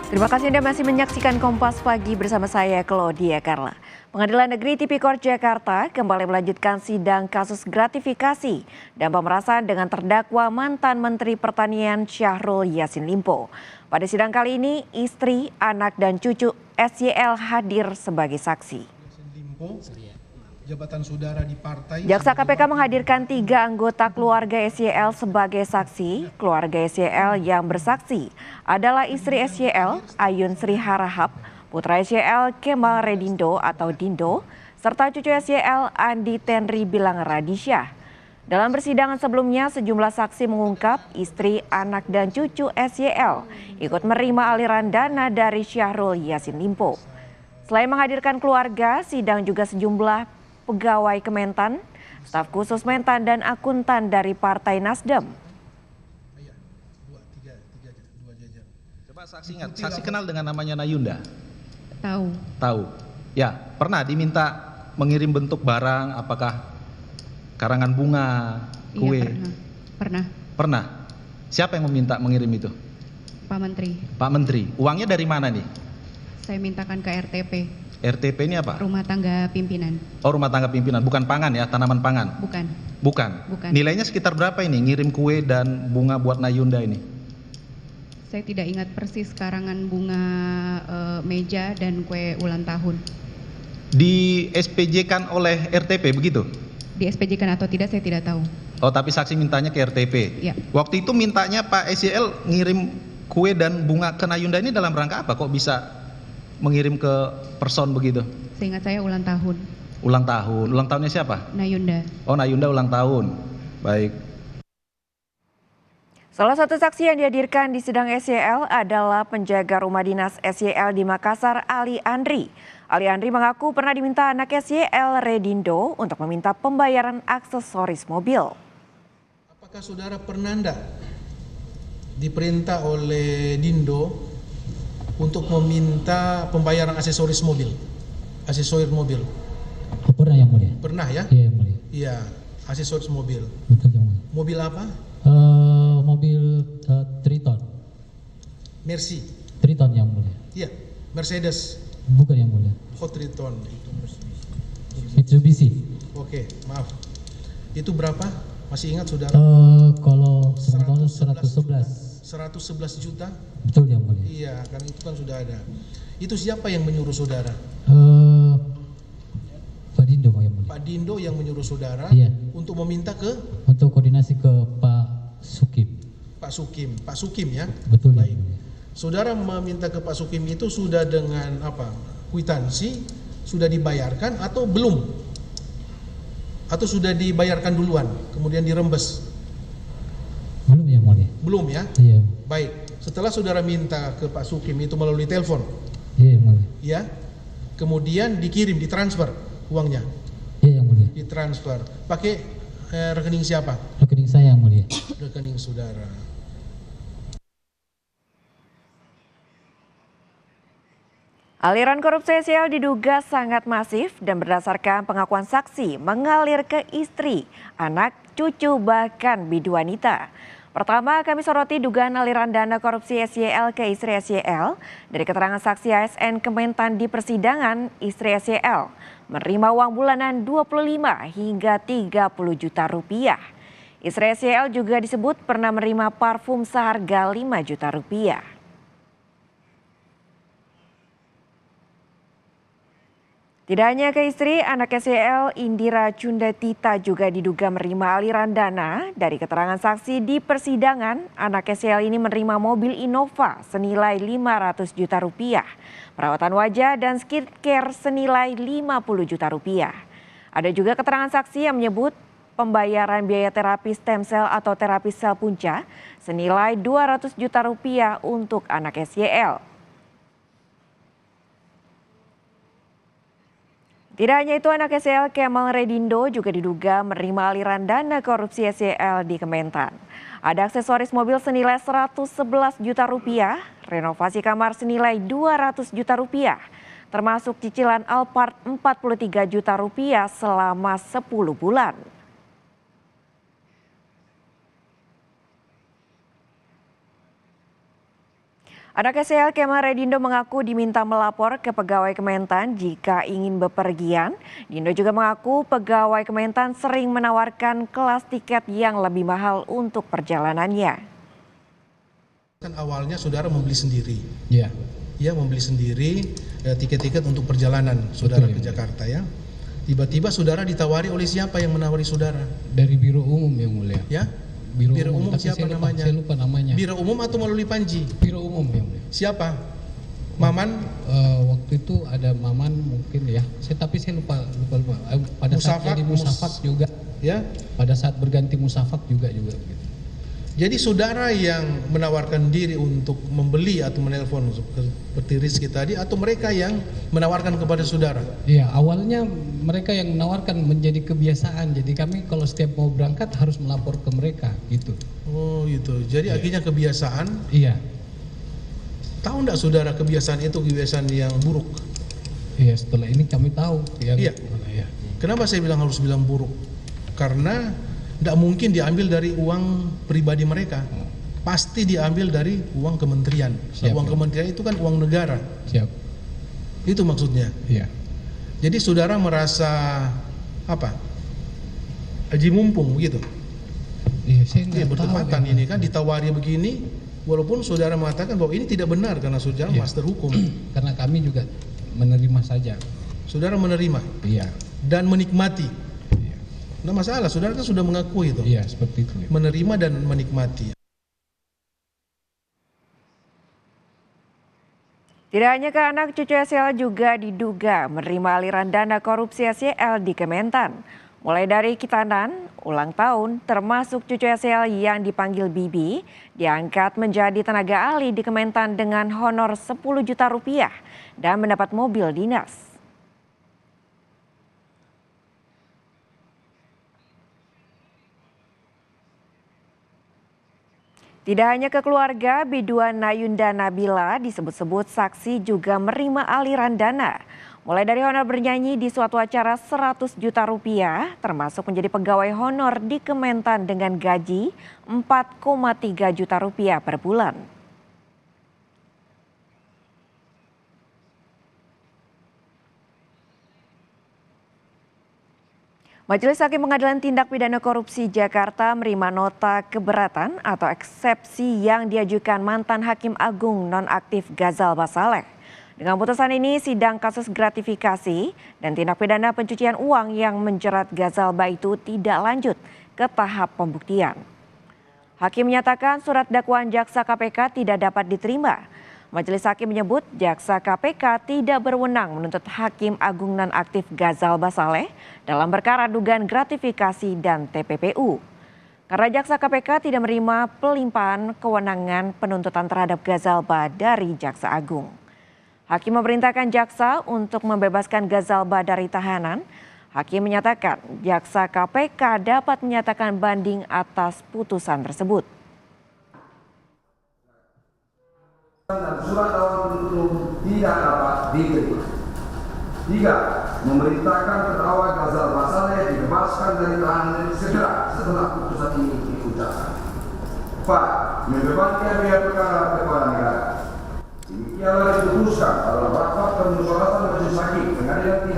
Terima kasih Anda masih menyaksikan Kompas Pagi bersama saya, Claudia Carla. Pengadilan Negeri Tipikor Jakarta kembali melanjutkan sidang kasus gratifikasi dan pemerasan dengan terdakwa mantan Menteri Pertanian Syahrul Yassin Limpo. Pada sidang kali ini, istri, anak, dan cucu SYL hadir sebagai saksi. Jabatan saudara di partai. Jaksa KPK menghadirkan 3 anggota keluarga SYL sebagai saksi. Keluarga SYL yang bersaksi adalah istri SYL, Ayun Sri Harahap, putra SYL Kemal Redindo atau Dindo, serta cucu SYL Andi Tenri Bilang Radisyah. Dalam persidangan sebelumnya, sejumlah saksi mengungkap istri, anak, dan cucu SYL ikut menerima aliran dana dari Syahrul Yassin Limpo. Selain menghadirkan keluarga, sidang juga sejumlah pegawai Kementan, staf khusus Mentan, dan akuntan dari Partai Nasdem. Coba saksi ingat, saksi kenal dengan namanya Nayunda? Tahu. Tahu. Ya, pernah diminta mengirim bentuk barang, apakah karangan bunga, kue? Iya, pernah. Pernah. Siapa yang meminta mengirim itu? Pak Menteri. Pak Menteri. Uangnya dari mana nih? Saya mintakan ke RTP. RTP ini apa? Rumah tangga pimpinan. Oh, rumah tangga pimpinan, bukan pangan ya, tanaman pangan? Bukan. Bukan. Bukan. Nilainya sekitar berapa ini ngirim kue dan bunga buat Nayunda ini? Saya tidak ingat persis karangan bunga meja dan kue ulang tahun. Di SPJ-kan oleh RTP begitu? Di SPJ kan atau tidak saya tidak tahu. Oh, tapi saksi mintanya ke RTP. Ya. Waktu itu mintanya Pak SYL ngirim kue dan bunga ke Nayunda ini dalam rangka apa? Kok bisa mengirim ke person begitu? Seingat saya ulang tahun. Ulang tahun. Ulang tahunnya siapa? Nayunda. Oh, Nayunda ulang tahun. Baik. Salah satu saksi yang dihadirkan di sidang SYL adalah penjaga rumah dinas SYL di Makassar, Ali Andri. Ali Andri mengaku pernah diminta anak SYL Redindo untuk meminta pembayaran aksesoris mobil. Apakah saudara pernah diperintah oleh Dindo untuk meminta pembayaran aksesoris mobil? Aksesoris mobil. Pernah yang mulia. Pernah ya? Iya yang mulia. Iya, aksesoris mobil. Betul yang mulia. Mobil apa? Mobil Triton. Mercy. Triton yang mulia. Iya, Mercedes. Bukan yang mulia. Oh, Triton itu Mercedes. Mitsubishi. Oke, maaf. Itu berapa? Masih ingat saudara? Kalau tahun 111. 111 juta? Betul yang mulia. Iya, kan itu kan sudah ada. Itu siapa yang menyuruh saudara? Pak Dindo yang mulia. Pak Dindo yang menyuruh saudara Iya. untuk meminta ke Untuk koordinasi ke Pak Sukim. Pak Sukim. Pak Sukim ya? Betul yang Baik. mulia. Saudara meminta ke Pak Sukim itu sudah dengan apa? Kwitansi sudah dibayarkan atau belum? Atau sudah dibayarkan duluan kemudian dirembes? Belum yang mulia. Belum ya? Iya. Baik. Setelah saudara minta ke Pak Sukim itu melalui telepon, Iya yang mulia. ya. Kemudian dikirim, ditransfer uangnya. Iya yang mulia. Ditransfer. Pakai rekening siapa? Rekening saya yang mulia. Rekening saudara. Aliran korupsi SYL diduga sangat masif dan berdasarkan pengakuan saksi mengalir ke istri, anak, cucu, bahkan bidu wanita. Pertama, kami soroti dugaan aliran dana korupsi SYL ke istri SYL. Dari keterangan saksi ASN Kementan di persidangan, istri SYL menerima uang bulanan 25 hingga 30 juta rupiah. Istri SYL juga disebut pernah menerima parfum seharga 5 juta rupiah. Tidak hanya ke istri, anak SYL Indira Cundatita juga diduga menerima aliran dana. Dari keterangan saksi di persidangan, anak SYL ini menerima mobil Innova senilai 500 juta rupiah, perawatan wajah dan skincare senilai 50 juta rupiah. Ada juga keterangan saksi yang menyebut pembayaran biaya terapi stem cell atau terapi sel punca senilai 200 juta rupiah untuk anak SYL. Tidak hanya itu, anak SYL Kemal Redindo juga diduga menerima aliran dana korupsi SYL di Kementan. Ada aksesoris mobil senilai 111 juta rupiah, renovasi kamar senilai 200 juta rupiah, termasuk cicilan Alphard 43 juta rupiah selama 10 bulan. Anak SEL Kemal Redindo mengaku diminta melapor ke pegawai Kementan jika ingin bepergian. Dindo juga mengaku pegawai Kementan sering menawarkan kelas tiket yang lebih mahal untuk perjalanannya. Kan awalnya saudara membeli sendiri. Iya. Ya, membeli sendiri tiket-tiket untuk perjalanan saudara ke Jakarta ya. Tiba-tiba saudara ditawari oleh siapa yang menawari saudara? Dari Biro Umum yang mulia. Ya? Biro Umum tapi siapa saya namanya? Saya lupa namanya. Biro Umum atau melalui Panji? Biro Umum yang mulia. Siapa? Maman? Waktu itu ada Maman mungkin ya. Tapi saya lupa. Pada saat Musafak, jadi Musafak juga. Ya. Pada saat berganti Musafak juga gitu. Jadi saudara yang menawarkan diri untuk membeli atau menelpon seperti Rizky tadi, atau mereka yang menawarkan kepada saudara? Iya, awalnya mereka yang menawarkan, menjadi kebiasaan. Jadi kami kalau setiap mau berangkat harus melapor ke mereka gitu. Oh gitu. Jadi akhirnya kebiasaan. Iya. Tahu enggak saudara kebiasaan itu kebiasaan yang buruk? Iya, setelah ini kami tahu. Iya. Iya. Kenapa saya harus bilang buruk? Karena tidak mungkin diambil dari uang pribadi mereka. Pasti diambil dari uang kementerian. Siap, uang kementerian itu kan uang negara. Siap. Itu maksudnya. Iya. Jadi saudara merasa apa? Haji mumpung begitu. Iya, saya nggak Bertepatan tahu, ini kan ditawari begini, walaupun saudara mengatakan bahwa ini tidak benar karena saudara master hukum. Karena kami juga menerima saja. Saudara menerima Iya. dan menikmati. Iya. Nah masalah, saudara kan sudah mengakui itu. Iya, seperti itu. Ya. Menerima dan menikmati. Tidak hanya ke anak, cucu SEL juga diduga menerima aliran dana korupsi SEL di Kementan. Mulai dari Kitanan, ulang tahun, termasuk cucu SEL yang dipanggil Bibi, diangkat menjadi tenaga ahli di Kementan dengan honor 10 juta rupiah dan mendapat mobil dinas. Tidak hanya ke keluarga, biduan Nayunda Nabila disebut-sebut saksi juga menerima aliran dana. Mulai dari honor bernyanyi di suatu acara 100 juta rupiah, termasuk menjadi pegawai honor di Kementan dengan gaji 4,3 juta rupiah per bulan. Majelis Hakim Pengadilan Tindak Pidana Korupsi Jakarta menerima nota keberatan atau eksepsi yang diajukan mantan Hakim Agung nonaktif Ghazal Basaleh. Dengan putusan ini, sidang kasus gratifikasi dan tindak pidana pencucian uang yang menjerat Ghazal Baitu tidak lanjut ke tahap pembuktian. Hakim menyatakan surat dakwaan jaksa KPK tidak dapat diterima. Majelis Hakim menyebut jaksa KPK tidak berwenang menuntut Hakim Agung nonaktif Ghazal Basaleh dalam perkara dugaan gratifikasi dan TPPU. Karena jaksa KPK tidak menerima pelimpahan kewenangan penuntutan terhadap Ghazal Ba dari Jaksa Agung. Hakim memerintahkan jaksa untuk membebaskan Ghazal Ba dari tahanan. Hakim menyatakan jaksa KPK dapat menyatakan banding atas putusan tersebut. Dan surat dakwaan penuntut umum tidak dapat diterima. 3. Memerintahkan terdakwa Ghazal Basaleh dibebaskan dari tahanan segera setelah putusan ini diucapkan. 4. Membebankan biaya perkara kepada negara. Demikianlah diputuskan dalam rapat permusyawaratan majelis hakim pengadilan tindak